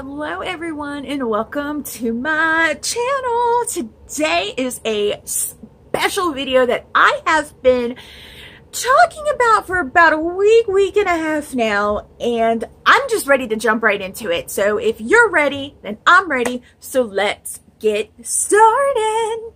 Hello everyone and welcome to my channel. Today is a special video that I have been talking about for about a week and a half now, and I'm just ready to jump right into it. So if you're ready, then I'm ready. So let's get started.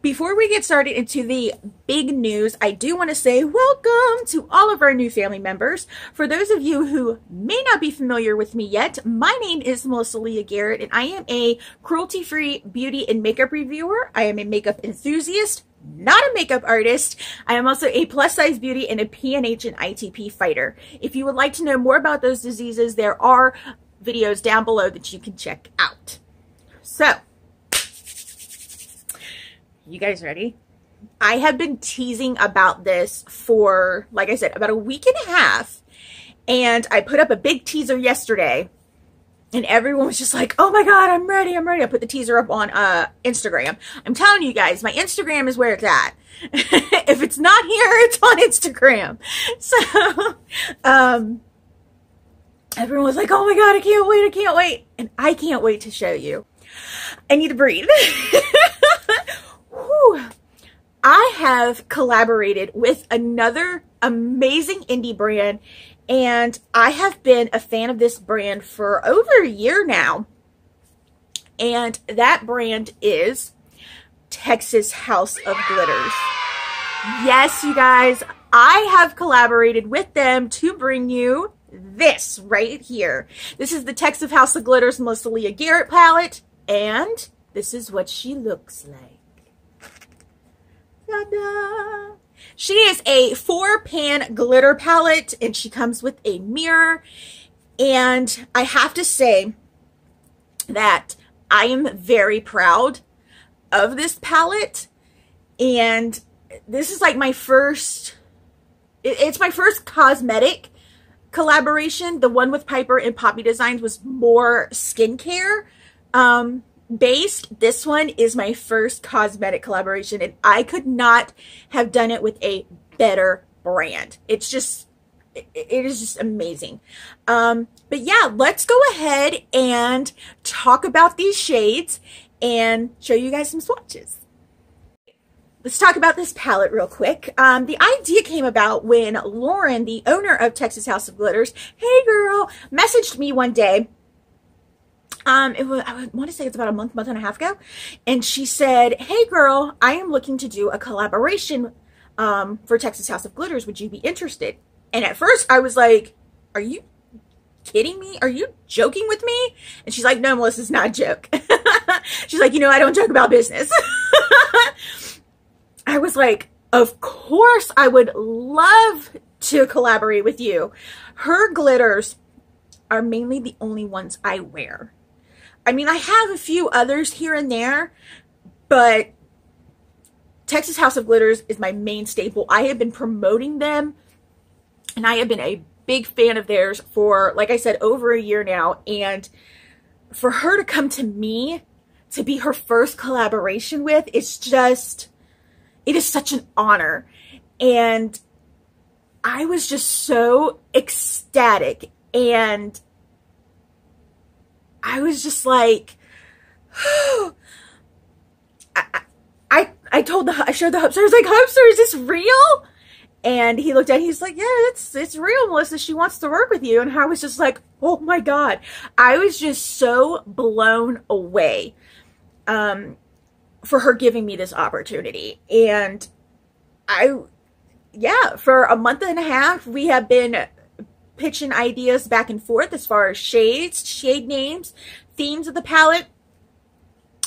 Before we get started into the big news, I do want to say welcome to all of our new family members. For those of you who may not be familiar with me yet, my name is Leah Garrett, and I am a cruelty-free beauty and makeup reviewer. I am a makeup enthusiast, not a makeup artist. I am also a plus-size beauty and a PNH and ITP fighter. If you would like to know more about those diseases, there are videos down below that you can check out. So, you guys ready? I have been teasing about this for, like I said, about a week and a half. And I put up a big teaser yesterday. And everyone was just like, oh my God, I'm ready, I'm ready. I put the teaser up on Instagram. I'm telling you guys, my Instagram is where it's at. If it's not here, it's on Instagram. So, everyone was like, oh my God, I can't wait, I can't wait. And I can't wait to show you. I need to breathe. Whew. I have collaborated with another amazing indie brand, and I have been a fan of this brand for over a year now. And that brand is Texas House of Glitters. Yes, you guys, I have collaborated with them to bring you this right here. This is the Texas House of Glitters Leah Garrett palette, and this is what she looks like. Ta-da! She is a 4-pan glitter palette, and she comes with a mirror. And I have to say that I am very proud of this palette. And this is like my first, it's my first cosmetic collaboration. The one with Piper and Poppy Designs was more skincare based. This one is my first cosmetic collaboration, and I could not have done it with a better brand. It's just, it is just amazing. But yeah, let's go ahead and talk about these shades and show you guys some swatches. Let's talk about this palette real quick. The idea came about when Lauren, the owner of Texas House of Glitters, hey girl, messaged me one day. I want to say it's about a month and a half ago. And she said, hey girl, I am looking to do a collaboration for Texas House of Glitters. Would you be interested? And at first I was like, are you kidding me? Are you joking with me? And she's like, no, Melissa, it's not a joke. She's like, you know, I don't joke about business. I was like, of course I would love to collaborate with you. Her glitters are mainly the only ones I wear. I mean, I have a few others here and there, but Texas House of Glitters is my main staple. I have been promoting them, and I have been a big fan of theirs for, like I said, over a year now. And for her to come to me to be her first collaboration with, it's just, it is such an honor. And I was just so ecstatic, and I was just like, I showed the Hubster. I was like, Hubster, is this real? And he looked at it, he's like, yeah, it's real, Melissa. She wants to work with you. And I was just like, oh my God. I was just so blown away for her giving me this opportunity. And yeah, for a month and a half, we have been pitching ideas back and forth as far as shades, shade names, themes of the palette.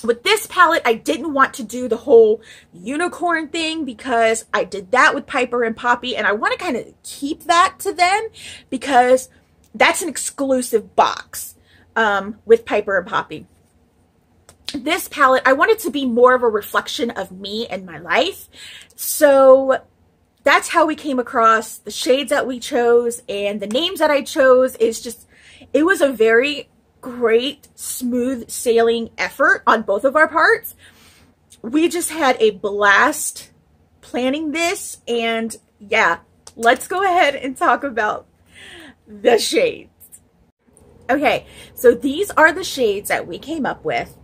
With this palette, I didn't want to do the whole unicorn thing because I did that with Piper and Poppy, and I want to kind of keep that to them because that's an exclusive box with Piper and Poppy. This palette, I wanted to be more of a reflection of me and my life. So that's how we came across the shades that we chose, and the names that I chose. Is just, it was a very great, smooth sailing effort on both of our parts. We just had a blast planning this, and yeah, let's go ahead and talk about the shades. Okay, so these are the shades that we came up with.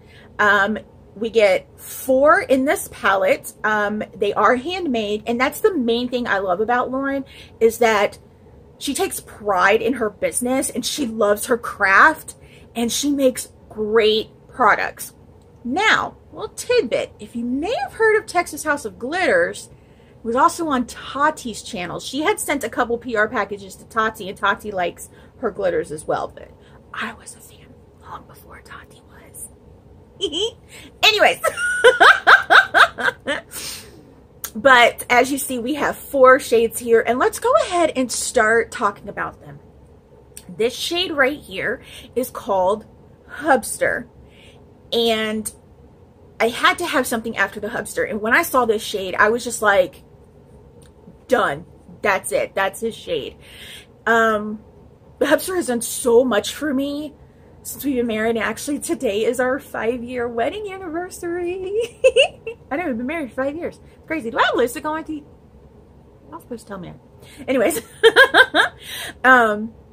We get 4 in this palette. They are handmade, and that's the main thing I love about Lauren, is that she takes pride in her business and she loves her craft, and she makes great products. Now, a little tidbit, if you may have heard of Texas House of Glitters, it was also on Tate's channel. She had sent a couple PR packages to Tate, and Tate likes her glitters as well, but I was a fan long before Tate was. Anyways. But as you see, we have 4 shades here, and let's go ahead and start talking about them. This shade right here is called Hubster, and I had to have something after the Hubster, and when I saw this shade, I was just like, done. That's it. That's his shade. The Hubster has done so much for me since we've been married, and actually today is our 5-year wedding anniversary. I know, we've been married for 5 years. Crazy. Do I have lipstick on my teeth? I'm not supposed to tell me. Anyways,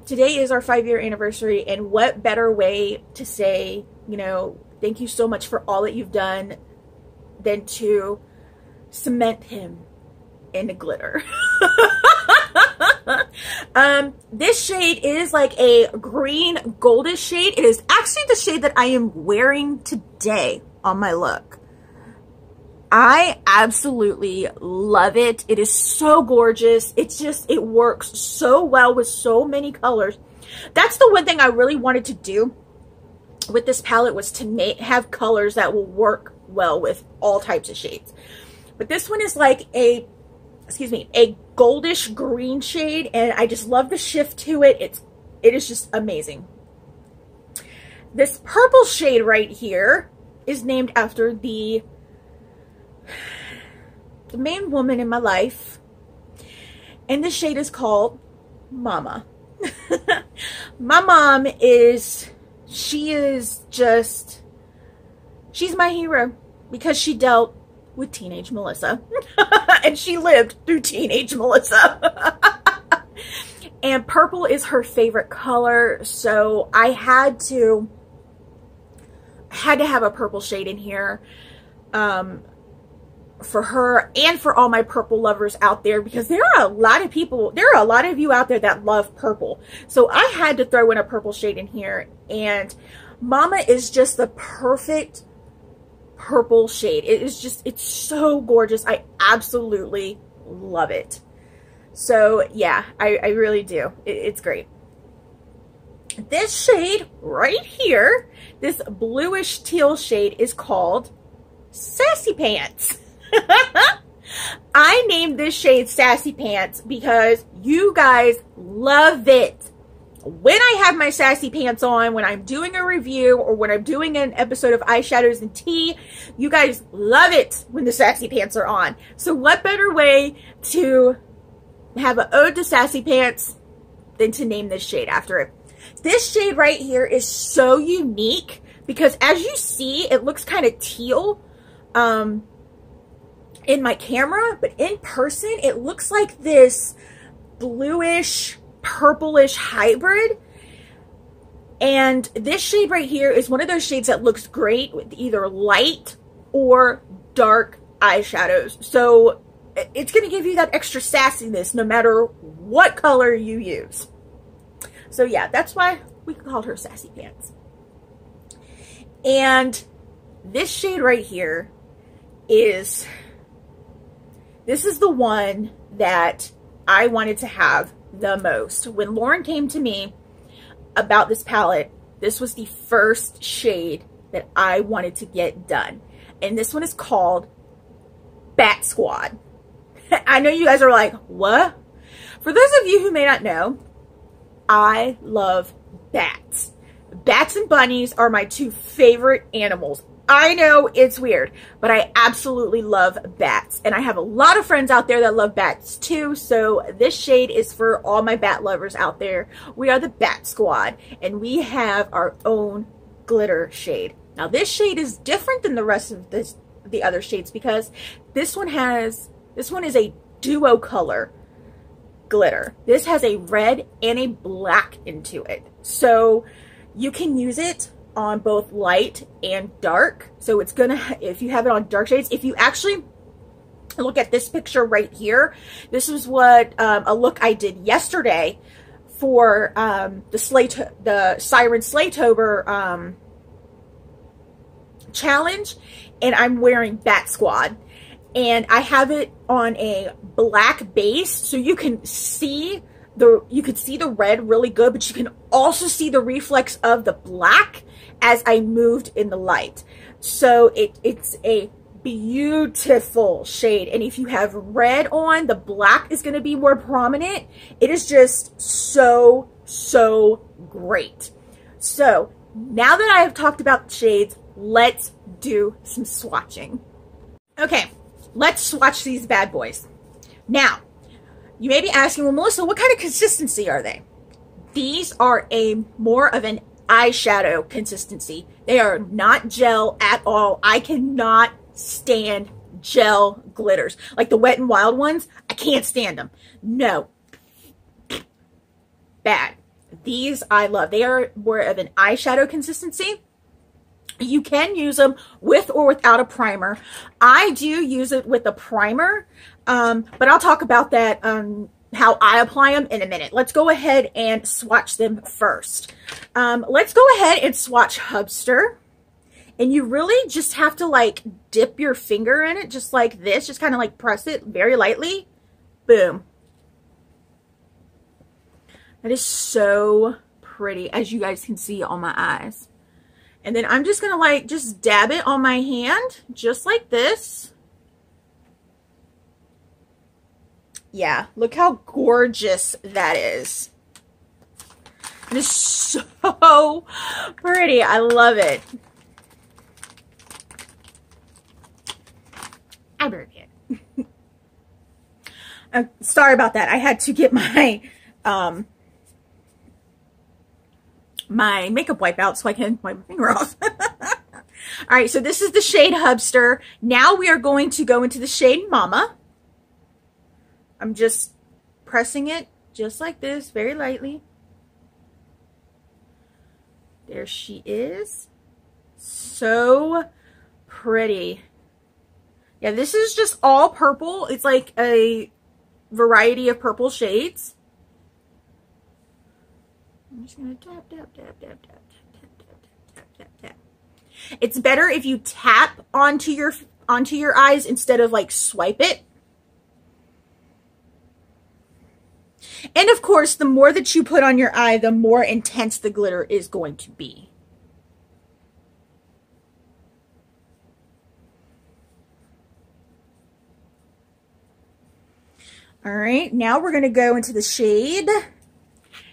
today is our 5-year anniversary, and what better way to say, you know, thank you so much for all that you've done than to cement him in the glitter. This shade is like a green goldish shade. It is actually the shade that I am wearing today on my look. I absolutely love it. It is so gorgeous. It's just, it works so well with so many colors. That's the one thing I really wanted to do with this palette, was to have colors that will work well with all types of shades. But this one is like a, excuse me, a goldish green shade, and I just love the shift to it. It is just amazing. This purple shade right here is named after the main woman in my life, and this shade is called Mama. My mom is, she's my hero, because she dealt with teenage Melissa and she lived through teenage Melissa. And purple is her favorite color, so I had to have a purple shade in here for her and for all my purple lovers out there, because there are a lot of people, there are a lot of you out there that love purple. So I had to throw in a purple shade in here, and Mama is just the perfect purple shade. It is just, it's so gorgeous. I absolutely love it. So yeah, I really do. It's great. This shade right here, this bluish teal shade, is called Sassy Pants. I named this shade Sassy Pants because you guys love it. When I have my sassy pants on, when I'm doing a review or when I'm doing an episode of Eyeshadows and Tea, you guys love it when the sassy pants are on. So what better way to have an ode to sassy pants than to name this shade after it. This shade right here is so unique because as you see, it looks kind of teal in my camera, but in person, it looks like this bluish, purplish hybrid. And this shade right here is one of those shades that looks great with either light or dark eyeshadows. So it's going to give you that extra sassiness no matter what color you use. So yeah, that's why we called her Sassy Pants. And this shade right here is, this is the one that I wanted to have the most. When Lauren came to me about this palette, this was the first shade that I wanted to get done. And this one is called Bat Squad. I know you guys are like, what? For those of you who may not know, I love bats. Bats and bunnies are my two favorite animals. I know it's weird, but I absolutely love bats. And I have a lot of friends out there that love bats too. So this shade is for all my bat lovers out there. We are the Bat Squad, and we have our own glitter shade. Now this shade is different than the rest of the other shades because this one is a duo color glitter. This has a red and a black into it. So You can use it on both light and dark. So it's gonna, if you have it on dark shades, if you actually look at this picture right here, this is what a look I did yesterday for the Siren Slaytober challenge, and I'm wearing Bat Squad, and I have it on a black base, so you can see the red really good, but you can also see the reflex of the black as I moved in the light. So it's a beautiful shade, and if you have red on, the black is going to be more prominent. It is just so great. So now that I have talked about the shades, let's do some swatching. Okay, let's swatch these bad boys. Now, you may be asking, well, Melissa, what kind of consistency are they? These are more of an eyeshadow consistency. They are not gel at all. I cannot stand gel glitters. Like the Wet n Wild ones, I can't stand them. No. Bad. These I love. They are more of an eyeshadow consistency. You can use them with or without a primer. I do use it with a primer, but I'll talk about that, how I apply them in a minute. Let's go ahead and swatch them first. Let's go ahead and swatch Hubster. And you really just have to like dip your finger in it just like this. Just kind of like press it very lightly. Boom. That is so pretty, as you guys can see on my eyes. And then I'm just going to like just dab it on my hand just like this. Yeah, look how gorgeous that is. It is so pretty. I love it. I broke it. Sorry about that. I had to get my my makeup wipe out so I can wipe my finger off. All right, so this is the shade Hubster. Now we are going to go into the shade Mama. I'm just pressing it just like this, very lightly. There she is. So pretty. Yeah, this is just all purple. It's like a variety of purple shades. I'm just gonna tap, tap, tap, tap, tap, tap, tap, tap, tap, tap. It's better if you tap onto your eyes instead of like swipe it. And of course, the more that you put on your eye, the more intense the glitter is going to be. All right, now we're going to go into the shade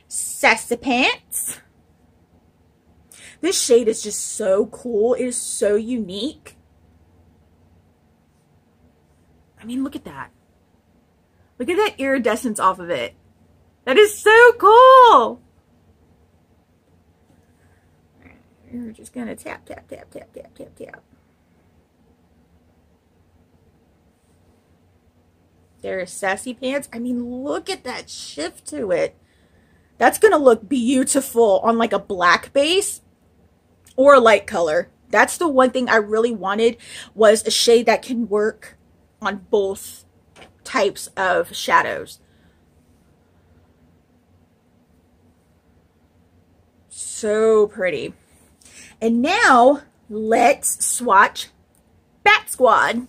Sassy Pants. This shade is just so cool. It is so unique. I mean, look at that. Look at that iridescence off of it. That is so cool. We're just going to tap, tap, tap, tap, tap, tap, tap. There's Sassy Pants. I mean, look at that shift to it. That's going to look beautiful on like a black base or a light color. That's the one thing I really wanted, was a shade that can work on both types of shadows. So pretty. And now let's swatch Bat Squad.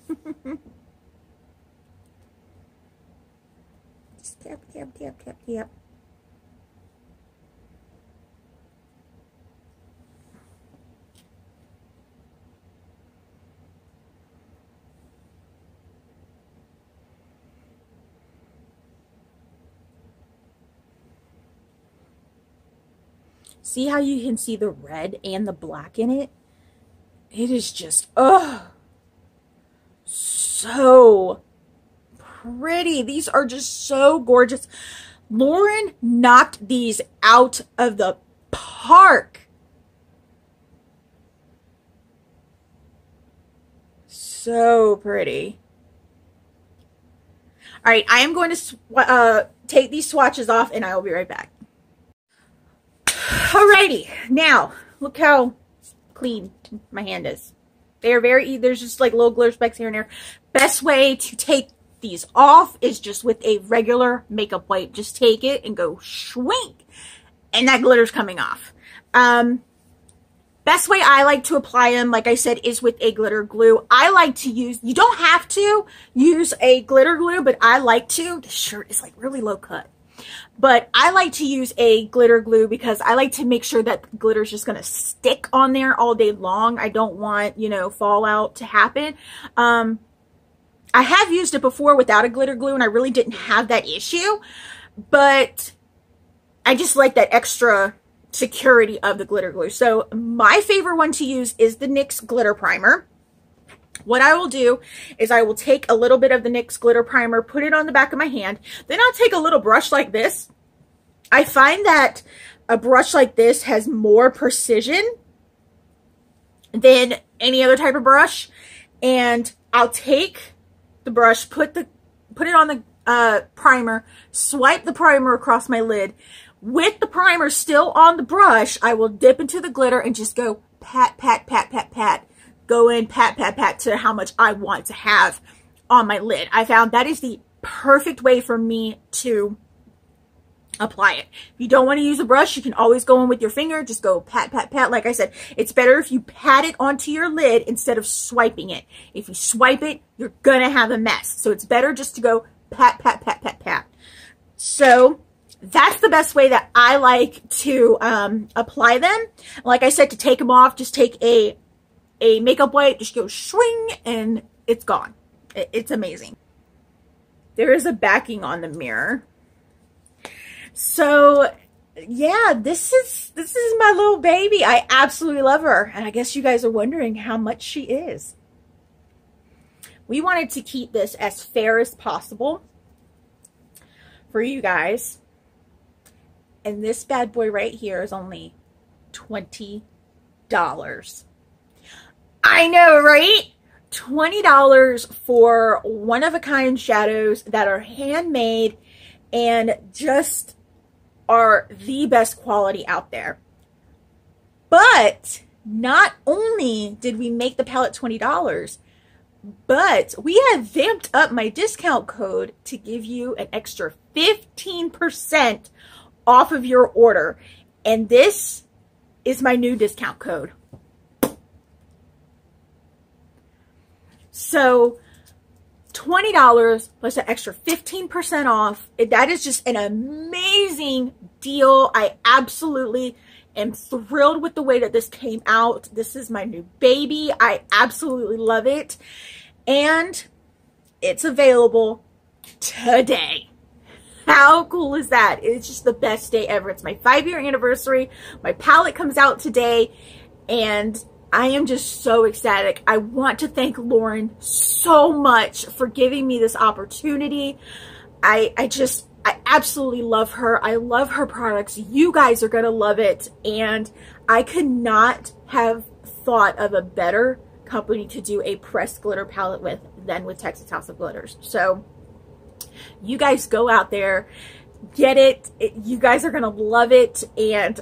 Just tap, tap, tap, tap, tap. See how you can see the red and the black in it? It is just, oh, so pretty. These are just so gorgeous. Lauren knocked these out of the park. So pretty. All right, I am going to take these swatches off and I will be right back. Alrighty, now look how clean my hand is. They are there's just like little glitter specks here and there. Best way to take these off is just with a regular makeup wipe. Just take it and go swing, and that glitter's coming off. Best way I like to apply them, like I said, is with a glitter glue. I like to use, you don't have to use a glitter glue, but I like to. This shirt is like really low cut. But I like to use a glitter glue because I like to make sure that glitter is just going to stick on there all day long. I don't want, you know, fallout to happen. I have used it before without a glitter glue and I really didn't have that issue. But I just like that extra security of the glitter glue. So my favorite one to use is the NYX Glitter Primer. What I will do is I will take a little bit of the NYX Glitter Primer, put it on the back of my hand. Then I'll take a little brush like this. I find that a brush like this has more precision than any other type of brush. And I'll take the brush, put it on the primer, swipe the primer across my lid. With the primer still on the brush, I will dip into the glitter and just go pat, pat, pat, pat, pat. Go in, pat, pat, pat to how much I want to have on my lid. I found that is the perfect way for me to apply it. If you don't want to use a brush, you can always go in with your finger. Just go pat, pat, pat. Like I said, it's better if you pat it onto your lid instead of swiping it. If you swipe it, you're going to have a mess. So it's better just to go pat, pat, pat, pat, pat. So that's the best way that I like to apply them. Like I said, to take them off, just take a makeup wipe, just go swing, and it's gone. It's amazing. There is a backing on the mirror. So yeah, this is my little baby. I absolutely love her. And I guess you guys are wondering how much she is. We wanted to keep this as fair as possible for you guys. And this bad boy right here is only $20. I know, right? $20 for one-of-a-kind shadows that are handmade and just are the best quality out there. But not only did we make the palette $20, but we have vamped up my discount code to give you an extra 15% off of your order. And this is my new discount code. So $20 plus an extra 15% off. That is just an amazing deal. I absolutely am thrilled with the way that this came out. This is my new baby. I absolutely love it. And it's available today. How cool is that? It's just the best day ever. It's my 5-year anniversary. My palette comes out today and I am just so ecstatic. I want to thank Lauren so much for giving me this opportunity. I absolutely love her. I love her products. You guys are going to love it. And I could not have thought of a better company to do a pressed glitter palette with than with Texas House of Glitters. So you guys go out there, get it. You guys are going to love it. And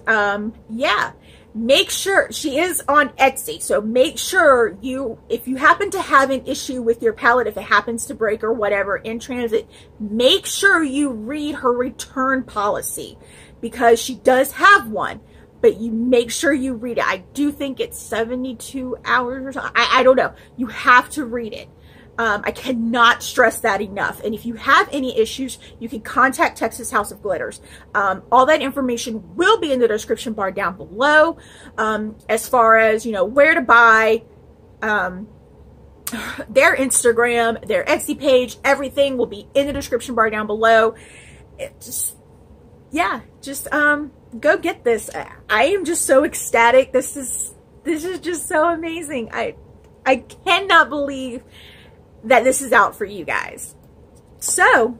yeah. Make sure, she is on Etsy, so make sure if you happen to have an issue with your palette, if it happens to break or whatever in transit, make sure you read her return policy because she does have one, but you make sure you read it. I do think it's 72 hours or something. I don't know. You have to read it. I cannot stress that enough. And if you have any issues, you can contact Texas House of Glitters. All that information will be in the description bar down below. As far as, you know, where to buy, their Instagram, their Etsy page, everything will be in the description bar down below. Go get this. I am just so ecstatic. This is just so amazing. I cannot believe that this is out for you guys. So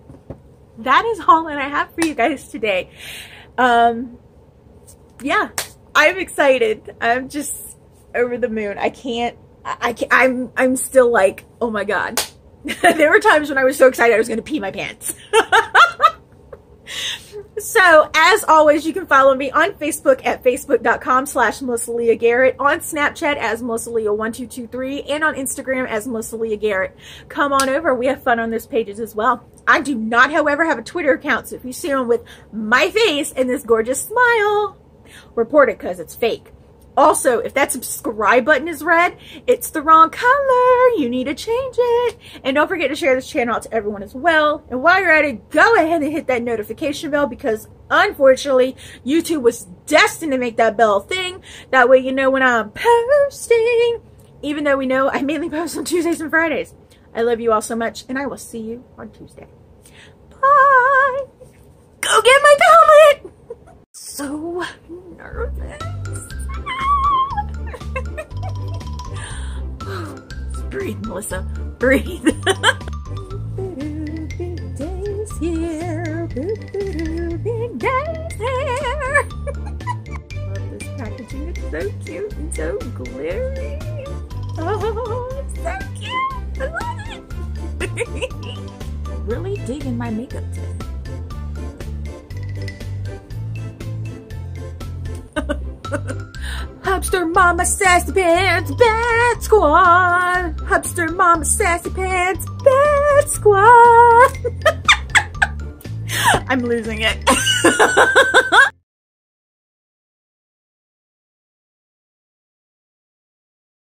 that is all that I have for you guys today. Yeah, I'm excited. I'm just over the moon. I'm still like, oh my God. There were times when I was so excited I was going to pee my pants. So, as always, you can follow me on Facebook at facebook.com/MelissaLeahGarrett, on Snapchat as MelissaLeah1223, and on Instagram as MelissaLeahGarrett. Come on over. We have fun on those pages as well. I do not, however, have a Twitter account, so if you see one with my face and this gorgeous smile, report it because it's fake. Also, if that subscribe button is red, it's the wrong color. You need to change it. And don't forget to share this channel out to everyone as well. And while you're at it, go ahead and hit that notification bell because unfortunately, YouTube was destined to make that bell a thing. That way you know when I'm posting. Even though we know I mainly post on Tuesdays and Fridays. I love you all so much, and I will see you on Tuesday. Bye! Go get my palette! So nervous. Breathe, Melissa. Breathe. Big days here. Big days here. Love this packaging. It's so cute and so glittery. Oh, it's so cute. I love it. Really digging my makeup today. Hubster Mama Sassy Pants Bad Squad. Hubster Mama Sassy Pants Bad Squad. I'm losing it.